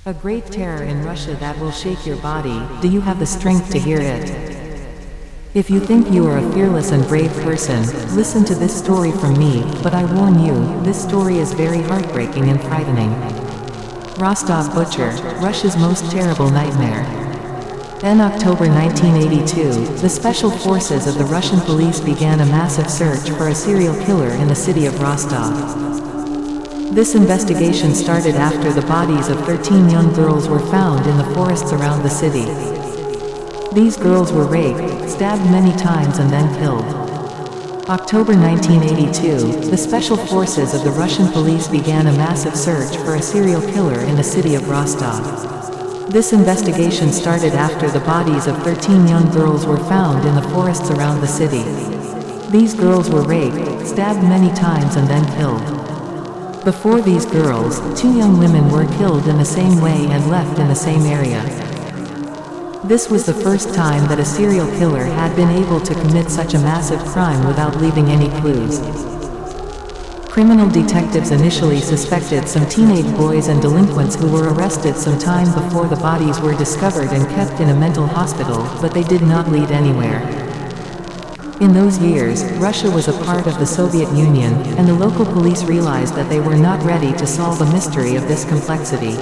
A great terror in Russia that will shake your body. Do you have the strength to hear it? If you think you are a fearless and brave person, listen to this story from me, but I warn you, this story is very heartbreaking and frightening. Rostov Butcher, Russia's most terrible nightmare. In October 1982, the special forces of the Russian police began a massive search for a serial killer in the city of Rostov. This investigation started after the bodies of 13 young girls were found in the forests around the city. These girls were raped, stabbed many times and then killed. October 1982, the special forces of the Russian police began a massive search for a serial killer in the city of Rostov. This investigation started after the bodies of 13 young girls were found in the forests around the city. These girls were raped, stabbed many times and then killed. Before these girls, 2 young women were killed in the same way and left in the same area. This was the first time that a serial killer had been able to commit such a massive crime without leaving any clues. Criminal detectives initially suspected some teenage boys and delinquents who were arrested some time before the bodies were discovered and kept in a mental hospital, but they did not lead anywhere. In those years, Russia was a part of the Soviet Union, and the local police realized that they were not ready to solve the mystery of this complexity.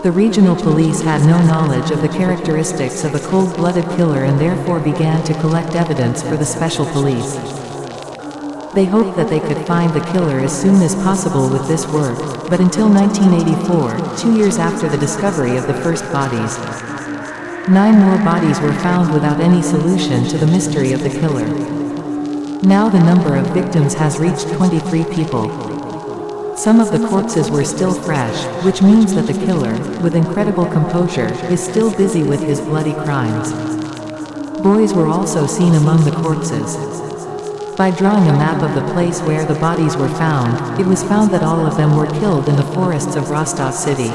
The regional police had no knowledge of the characteristics of a cold-blooded killer and therefore began to collect evidence for the special police. They hoped that they could find the killer as soon as possible with this work, but until 1984, 2 years after the discovery of the first bodies, 9 more bodies were found without any solution to the mystery of the killer. Now the number of victims has reached 23 people. Some of the corpses were still fresh, which means that the killer, with incredible composure, is still busy with his bloody crimes. Boys were also seen among the corpses. By drawing a map of the place where the bodies were found, it was found that all of them were killed in the forests of Rostov city.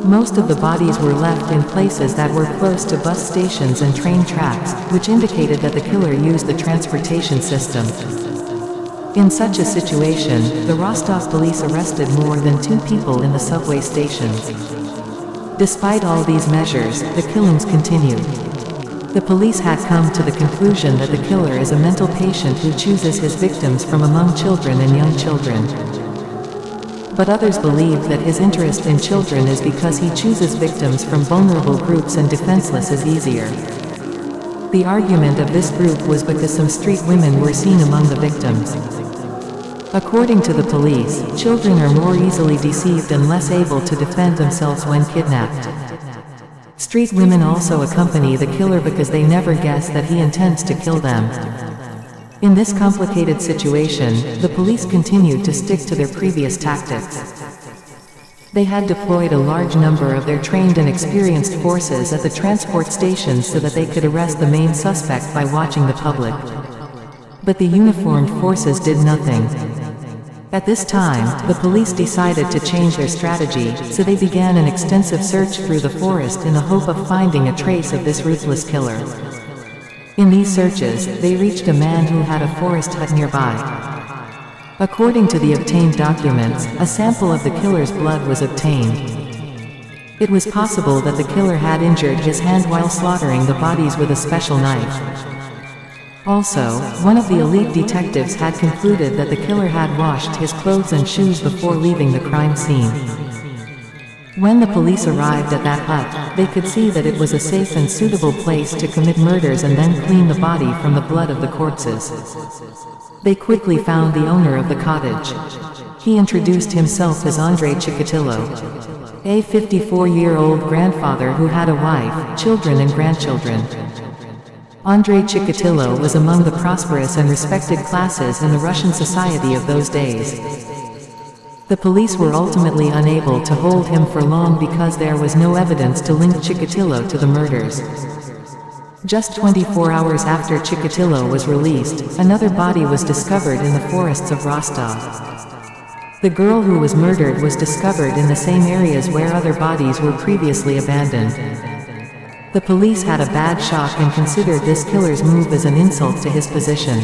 Most of the bodies were left in places that were close to bus stations and train tracks, which indicated that the killer used the transportation system. In such a situation, the Rostov police arrested more than 2 people in the subway stations. Despite all these measures, the killings continued. The police had come to the conclusion that the killer is a mental patient who chooses his victims from among children and young children. But others believe that his interest in children is because he chooses victims from vulnerable groups and defenseless is easier. The argument of this group was because some street women were seen among the victims. According to the police, children are more easily deceived and less able to defend themselves when kidnapped. Street women also accompany the killer because they never guess that he intends to kill them. In this complicated situation, the police continued to stick to their previous tactics. They had deployed a large number of their trained and experienced forces at the transport stations so that they could arrest the main suspect by watching the public. But the uniformed forces did nothing. At this time, the police decided to change their strategy, so they began an extensive search through the forest in the hope of finding a trace of this ruthless killer. In these searches, they reached a man who had a forest hut nearby. According to the obtained documents, a sample of the killer's blood was obtained. It was possible that the killer had injured his hand while slaughtering the bodies with a special knife. Also, one of the elite detectives had concluded that the killer had washed his clothes and shoes before leaving the crime scene. When the police arrived at that hut, they could see that it was a safe and suitable place to commit murders and then clean the body from the blood of the corpses. They quickly found the owner of the cottage. He introduced himself as Andrei Chikatilo, a 54-year-old grandfather who had a wife, children and grandchildren. Andrei Chikatilo was among the prosperous and respected classes in the Russian society of those days. The police were ultimately unable to hold him for long because there was no evidence to link Chikatilo to the murders. Just 24 hours after Chikatilo was released, another body was discovered in the forests of Rostov. The girl who was murdered was discovered in the same areas where other bodies were previously abandoned. The police had a bad shock and considered this killer's move as an insult to his position.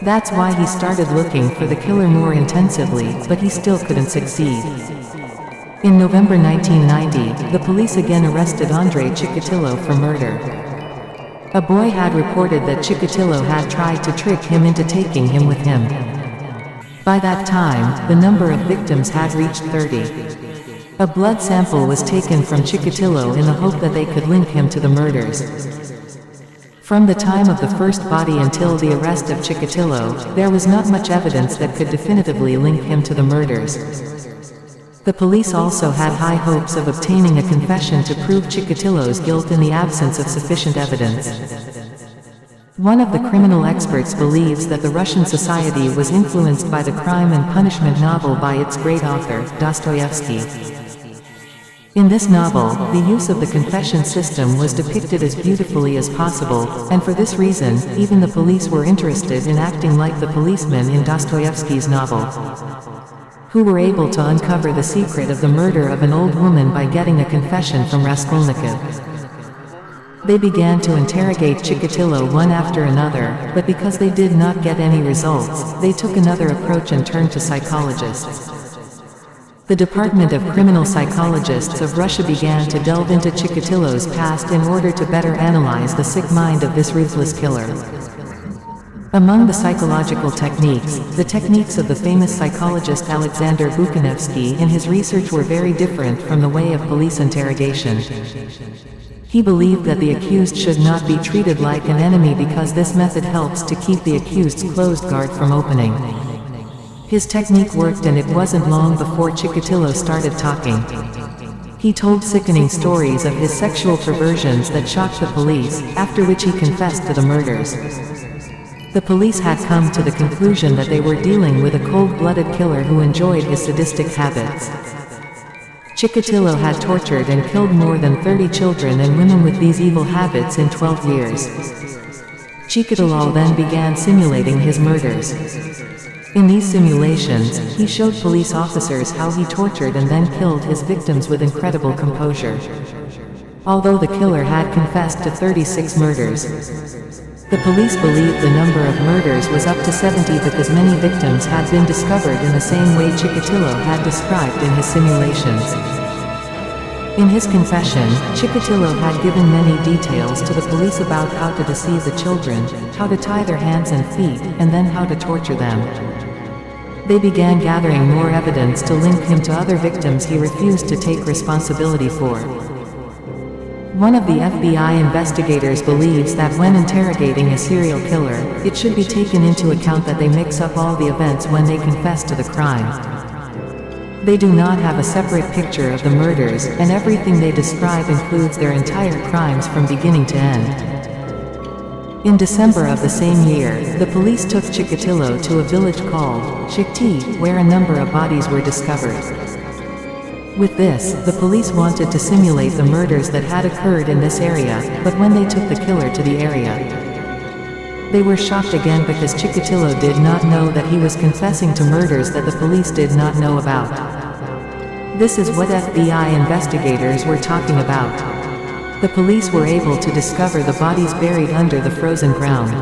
That's why he started looking for the killer more intensively, but he still couldn't succeed. In November 1990, the police again arrested Andre Chikatilo for murder. A boy had reported that Chikatilo had tried to trick him into taking him with him. By that time, the number of victims had reached 30. A blood sample was taken from Chikatilo in the hope that they could link him to the murders. From the time of the first body until the arrest of Chikatilo, there was not much evidence that could definitively link him to the murders. The police also had high hopes of obtaining a confession to prove Chikatilo's guilt in the absence of sufficient evidence. One of the criminal experts believes that the Russian society was influenced by the Crime and Punishment novel by its great author, Dostoevsky. In this novel, the use of the confession system was depicted as beautifully as possible, and for this reason, even the police were interested in acting like the policemen in Dostoevsky's novel, who were able to uncover the secret of the murder of an old woman by getting a confession from Raskolnikov. They began to interrogate Chikatilo one after another, but because they did not get any results, they took another approach and turned to psychologists. The Department of Criminal Psychologists of Russia began to delve into Chikatilo's past in order to better analyze the sick mind of this ruthless killer. Among the psychological techniques, the techniques of the famous psychologist Alexander Bukanevsky in his research were very different from the way of police interrogation. He believed that the accused should not be treated like an enemy because this method helps to keep the accused's closed guard from opening. His technique worked, and it wasn't long before Chikatilo started talking. He told sickening stories of his sexual perversions that shocked the police, after which he confessed to the murders. The police had come to the conclusion that they were dealing with a cold-blooded killer who enjoyed his sadistic habits. Chikatilo had tortured and killed more than 30 children and women with these evil habits in 12 years. Chikatilo then began simulating his murders. In these simulations, he showed police officers how he tortured and then killed his victims with incredible composure. Although the killer had confessed to 36 murders, the police believed the number of murders was up to 70 because many victims had been discovered in the same way Chikatilo had described in his simulations. In his confession, Chikatilo had given many details to the police about how to deceive the children, how to tie their hands and feet, and then how to torture them. They began gathering more evidence to link him to other victims he refused to take responsibility for. One of the FBI investigators believes that when interrogating a serial killer, it should be taken into account that they mix up all the events when they confess to the crime. They do not have a separate picture of the murders, and everything they describe includes their entire crimes from beginning to end. In December of the same year, the police took Chikatilo to a village called Shikti, where a number of bodies were discovered. With this, the police wanted to simulate the murders that had occurred in this area, but when they took the killer to the area, they were shocked again because Chikatilo did not know that he was confessing to murders that the police did not know about. This is what FBI investigators were talking about. The police were able to discover the bodies buried under the frozen ground.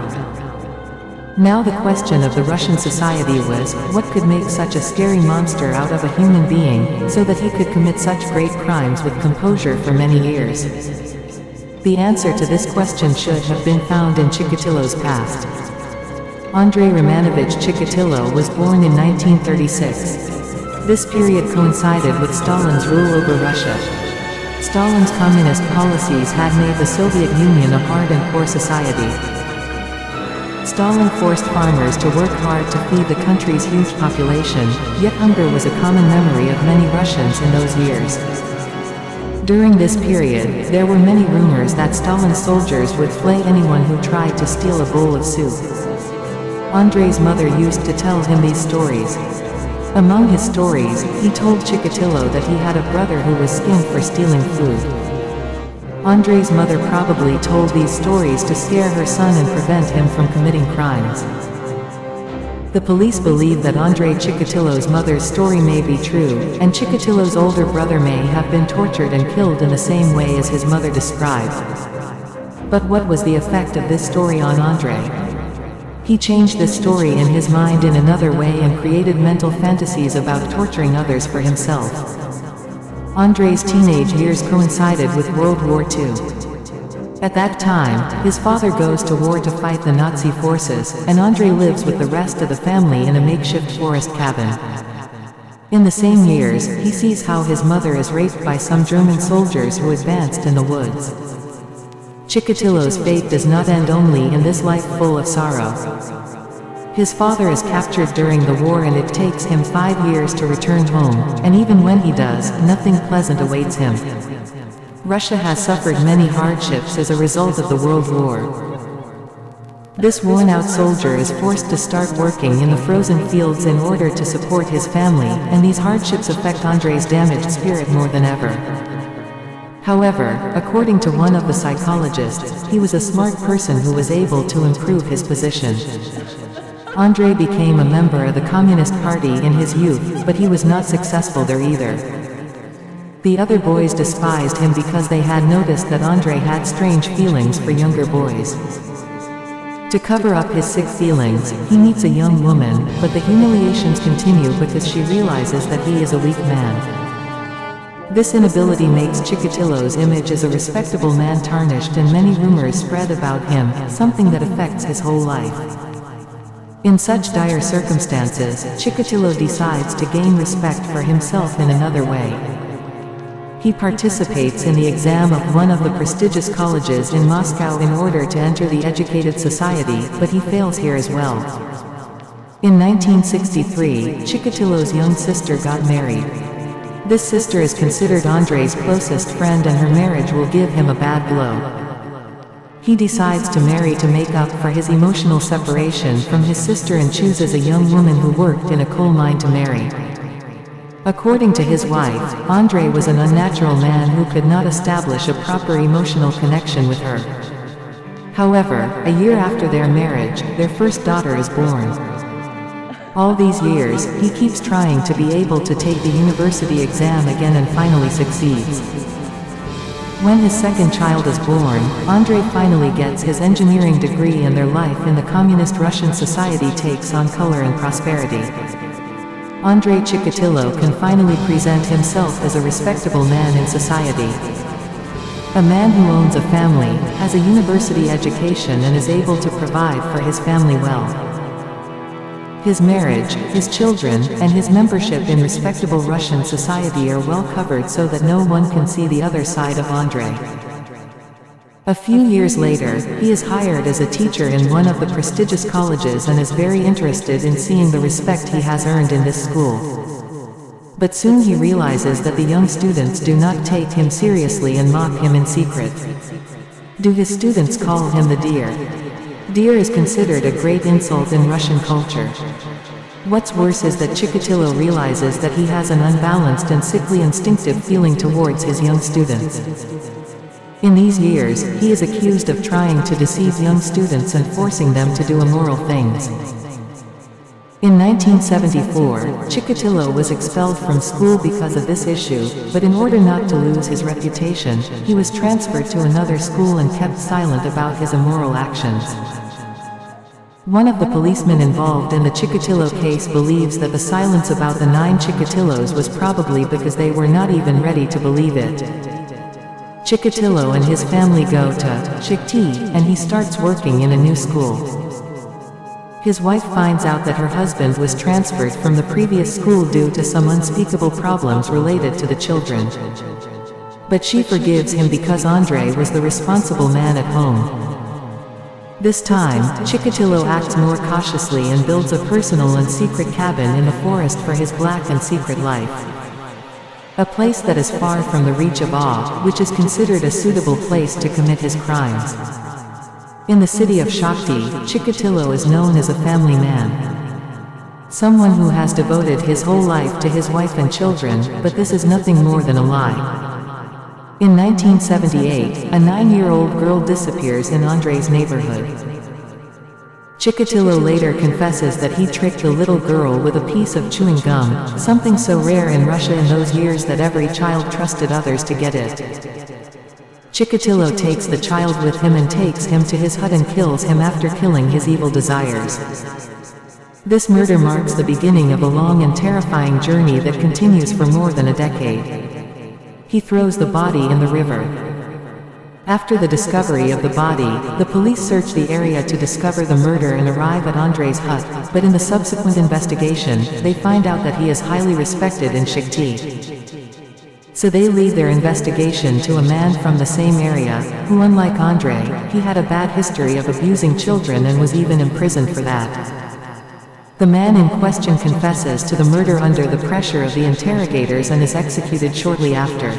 Now the question of the Russian society was, what could make such a scary monster out of a human being, so that he could commit such great crimes with composure for many years? The answer to this question should have been found in Chikatilo's past. Andrei Romanovich Chikatilo was born in 1936. This period coincided with Stalin's rule over Russia. Stalin's communist policies had made the Soviet Union a hard and poor society. Stalin forced farmers to work hard to feed the country's huge population, yet hunger was a common memory of many Russians in those years. During this period, there were many rumors that Stalin's soldiers would flay anyone who tried to steal a bowl of soup. Andrei's mother used to tell him these stories. Among his stories, he told Chikatilo that he had a brother who was skinned for stealing food. Andrei's mother probably told these stories to scare her son and prevent him from committing crimes. The police believe that Andrei Chikatilo's mother's story may be true, and Chikatilo's older brother may have been tortured and killed in the same way as his mother described. But what was the effect of this story on Andrei? He changed this story in his mind in another way and created mental fantasies about torturing others for himself. Andrei's teenage years coincided with World War II. At that time, his father goes to war to fight the Nazi forces, and Andrei lives with the rest of the family in a makeshift forest cabin. In the same years, he sees how his mother is raped by some German soldiers who advanced in the woods. Chikatilo's fate does not end only in this life full of sorrow. His father is captured during the war and it takes him 5 years to return home, and even when he does, nothing pleasant awaits him. Russia has suffered many hardships as a result of the World War. This worn-out soldier is forced to start working in the frozen fields in order to support his family, and these hardships affect Andrei's damaged spirit more than ever. However, according to one of the psychologists, he was a smart person who was able to improve his position. Andrei became a member of the Communist Party in his youth, but he was not successful there either. The other boys despised him because they had noticed that Andrei had strange feelings for younger boys. To cover up his sick feelings, he meets a young woman, but the humiliations continue because she realizes that he is a weak man. This inability makes Chikatilo's image as a respectable man tarnished, and many rumors spread about him, something that affects his whole life. In such dire circumstances, Chikatilo decides to gain respect for himself in another way. He participates in the exam of one of the prestigious colleges in Moscow in order to enter the educated society, but he fails here as well. In 1963, Chikatilo's young sister got married. This sister is considered Andrei's closest friend, and her marriage will give him a bad blow. He decides to marry to make up for his emotional separation from his sister and chooses a young woman who worked in a coal mine to marry. According to his wife, Andrei was an unnatural man who could not establish a proper emotional connection with her. However, a year after their marriage, their first daughter is born. All these years, he keeps trying to be able to take the university exam again and finally succeeds. When his second child is born, Andrei finally gets his engineering degree and their life in the communist Russian society takes on color and prosperity. Andrei Chikatilo can finally present himself as a respectable man in society. A man who owns a family, has a university education and is able to provide for his family well. His marriage, his children, and his membership in respectable Russian society are well covered so that no one can see the other side of Andrei. A few years later, he is hired as a teacher in one of the prestigious colleges and is very interested in seeing the respect he has earned in this school. But soon he realizes that the young students do not take him seriously and mock him in secret. Do his students call him the deer? Deer is considered a great insult in Russian culture. What's worse is that Chikatilo realizes that he has an unbalanced and sickly instinctive feeling towards his young students. In these years, he is accused of trying to deceive young students and forcing them to do immoral things. In 1974, Chikatilo was expelled from school because of this issue, but in order not to lose his reputation, he was transferred to another school and kept silent about his immoral actions. One of the policemen involved in the Chikatilo case believes that the silence about the 9 Chikatilos was probably because they were not even ready to believe it. Chikatilo and his family go to Shikti, and he starts working in a new school. His wife finds out that her husband was transferred from the previous school due to some unspeakable problems related to the children. But she forgives him because Andrei was the responsible man at home. This time, Chikatilo acts more cautiously and builds a personal and secret cabin in the forest for his black and secret life. A place that is far from the reach of awe, which is considered a suitable place to commit his crimes. In the city of Shakti, Chikatilo is known as a family man. Someone who has devoted his whole life to his wife and children, but this is nothing more than a lie. In 1978, a 9-year-old girl disappears in Andrei's neighborhood. Chikatilo later confesses that he tricked the little girl with a piece of chewing gum, something so rare in Russia in those years that every child trusted others to get it. Chikatilo takes the child with him and takes him to his hut and kills him after killing his evil desires. This murder marks the beginning of a long and terrifying journey that continues for more than a decade. He throws the body in the river. After the discovery of the body, the police search the area to discover the murder and arrive at Andrei's hut, but in the subsequent investigation, they find out that he is highly respected in Shakti. So they lead their investigation to a man from the same area, who unlike Andrei, he had a bad history of abusing children and was even imprisoned for that. The man in question confesses to the murder under the pressure of the interrogators and is executed shortly after.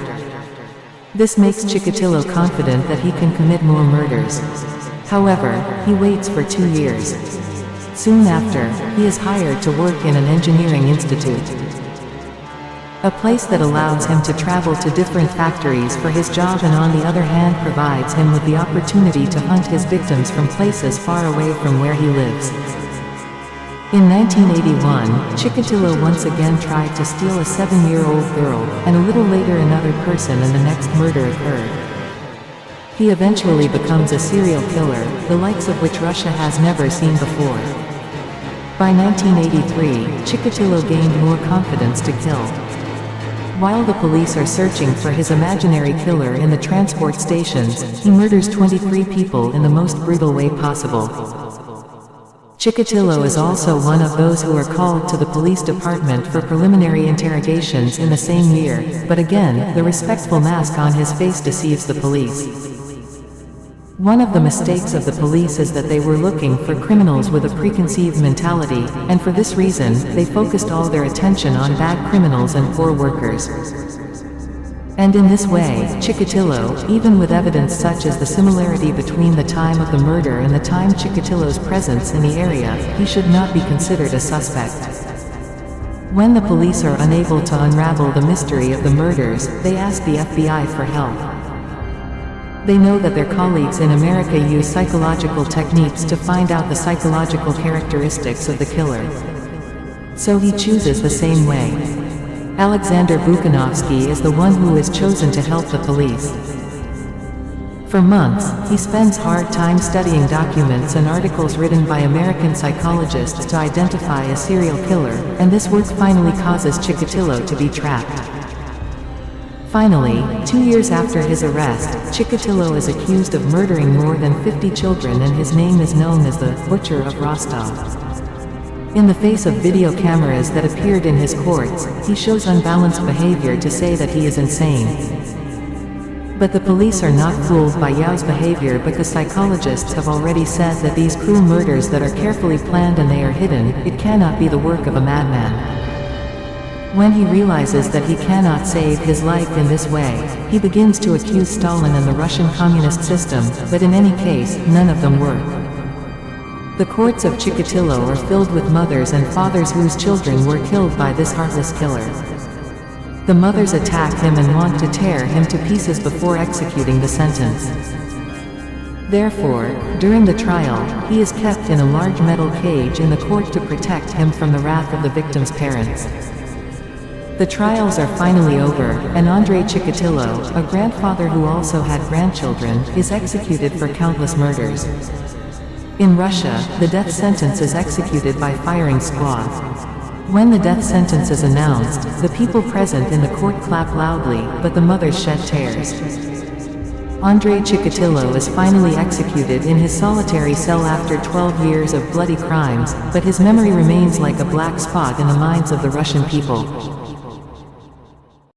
This makes Chikatilo confident that he can commit more murders. However, he waits for 2 years. Soon after, he is hired to work in an engineering institute, a place that allows him to travel to different factories for his job and on the other hand provides him with the opportunity to hunt his victims from places far away from where he lives. In 1981, Chikatilo once again tried to steal a 7-year-old girl, and a little later another person and the next murder occurred. He eventually becomes a serial killer, the likes of which Russia has never seen before. By 1983, Chikatilo gained more confidence to kill. While the police are searching for his imaginary killer in the transport stations, he murders 23 people in the most brutal way possible. Chikatilo is also one of those who are called to the police department for preliminary interrogations in the same year, but again, the respectful mask on his face deceives the police. One of the mistakes of the police is that they were looking for criminals with a preconceived mentality, and for this reason, they focused all their attention on bad criminals and poor workers. And in this way, Chikatilo, even with evidence such as the similarity between the time of the murder and the time Chikatilo's presence in the area, he should not be considered a suspect. When the police are unable to unravel the mystery of the murders, they ask the FBI for help. They know that their colleagues in America use psychological techniques to find out the psychological characteristics of the killer. So he chooses the same way. Alexander Bukhanovsky is the one who is chosen to help the police. For months, he spends hard time studying documents and articles written by American psychologists to identify a serial killer, and this work finally causes Chikatilo to be trapped. Finally, 2 years after his arrest, Chikatilo is accused of murdering more than 50 children and his name is known as the Butcher of Rostov. In the face of video cameras that appeared in his courts, he shows unbalanced behavior to say that he is insane. But the police are not fooled by Yao's behavior because psychologists have already said that these cruel murders that are carefully planned and they are hidden, it cannot be the work of a madman. When he realizes that he cannot save his life in this way, he begins to accuse Stalin and the Russian communist system, but in any case, none of them work. The courts of Chikatilo are filled with mothers and fathers whose children were killed by this heartless killer. The mothers attack him and want to tear him to pieces before executing the sentence. Therefore, during the trial, he is kept in a large metal cage in the court to protect him from the wrath of the victim's parents. The trials are finally over, and Andrei Chikatilo, a grandfather who also had grandchildren, is executed for countless murders. In Russia, the death sentence is executed by firing squad. When the death sentence is announced, the people present in the court clap loudly, but the mothers shed tears. Andrei Chikatilo is finally executed in his solitary cell after 12 years of bloody crimes, but his memory remains like a black spot in the minds of the Russian people.